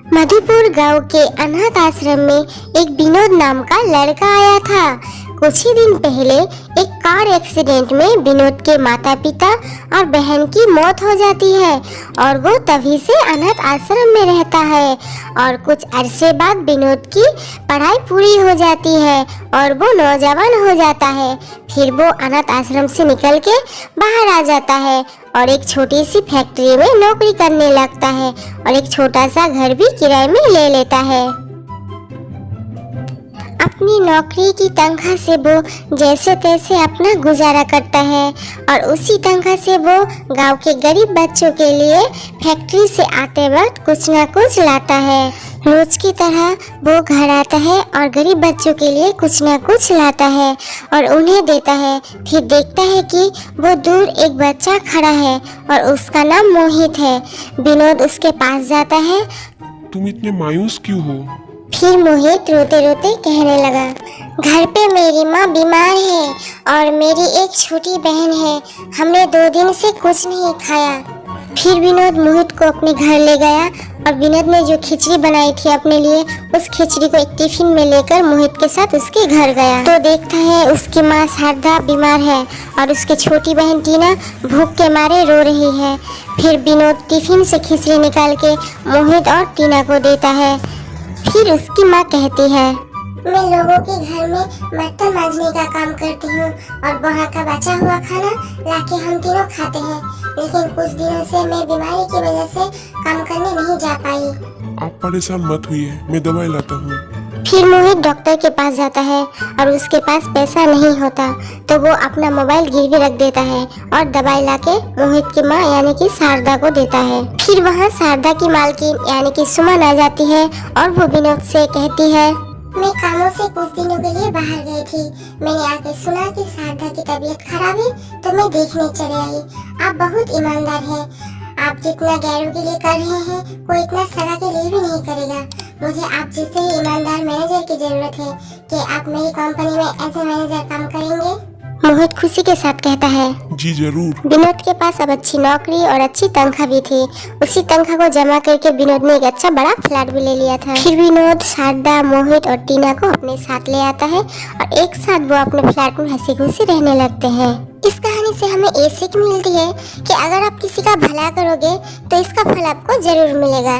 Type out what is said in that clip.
मधुपुर गांव के अनाथ आश्रम में एक विनोद नाम का लड़का आया था। कुछ ही दिन पहले एक कार एक्सीडेंट में विनोद के माता पिता और बहन की मौत हो जाती है और वो तभी से अनाथ आश्रम में रहता है। और कुछ अरसे बाद विनोद की पढ़ाई पूरी हो जाती है और वो नौजवान हो जाता है। फिर वो अनाथ आश्रम से निकल के बाहर आ जाता है और एक छोटी सी फैक्ट्री में नौकरी करने लगता है और एक छोटा सा घर भी किराए में ले लेता है। अपनी नौकरी की तनख्वाह से वो जैसे तैसे अपना गुजारा करता है और उसी तनख्वाह से वो गांव के गरीब बच्चों के लिए फैक्ट्री से आते वक्त कुछ ना कुछ लाता है। रोज की तरह वो घर आता है और गरीब बच्चों के लिए कुछ ना कुछ लाता है और उन्हें देता है। फिर देखता है कि वो दूर एक बच्चा खड़ा है और उसका नाम मोहित है। विनोद उसके पास जाता है। तुम इतने मायूस क्यों हो? फिर मोहित रोते रोते कहने लगा, घर पे मेरी माँ बीमार है और मेरी एक छोटी बहन है। हमने 2 दिन से कुछ नहीं खाया। फिर विनोद मोहित को अपने घर ले गया और विनोद ने जो खिचड़ी बनाई थी अपने लिए, उस खिचड़ी को एक टिफिन में लेकर मोहित के साथ उसके घर गया तो देखता है उसकी माँ शारदा बीमार है और उसकी छोटी बहन टीना भूख के मारे रो रही है। फिर विनोद टिफिन से खिचड़ी निकाल के मोहित और टीना को देता है। फिर उसकी माँ कहती है, मैं लोगों के घर में बर्तन मांजने का काम करती हूँ और वहाँ का बचा हुआ खाना लाके हम तीनों खाते हैं, लेकिन कुछ दिनों से मैं बीमारी की वजह से काम करने नहीं जा पाई। आप परेशान मत होइए, मैं दवाई लाता हूँ। फिर मोहित डॉक्टर के पास जाता है और उसके पास पैसा नहीं होता तो वो अपना मोबाइल गिरवी रख देता है और दवाई लाके मोहित की माँ यानी कि शारदा को देता है। फिर वहाँ शारदा की मालकिन यानी कि सुमन आ जाती है और वो विनोद से कहती है, मैं कामों से कुछ दिनों के लिए बाहर गई थी। मैंने आके सुना कि शारदा की तबीयत खराब है तो मैं देखने चले आई। आप बहुत ईमानदार हैं। आप जितना गैरों के लिए कर रहे हैं कोई इतना सगा के लिए भी नहीं करेगा। मुझे आप जैसे ही ईमानदार मैनेजर की जरूरत है कि आप मेरी कंपनी में एज ए मैनेजर काम करेंगे। मोहित खुशी के साथ कहता है, जी जरूर। विनोद के पास अब अच्छी नौकरी और अच्छी तनख्वाह भी थी। उसी तनख्वाह को जमा करके विनोद ने एक अच्छा बड़ा फ्लैट भी ले लिया था। फिर विनोद शारदा, मोहित और टीना को अपने साथ ले आता है और एक साथ वो अपने फ्लैट में हंसी खुशी रहने लगते हैं। इस कहानी से हमें ये सीख मिलती है कि अगर आप किसी का भला करोगे तो इसका फल आपको जरूर मिलेगा।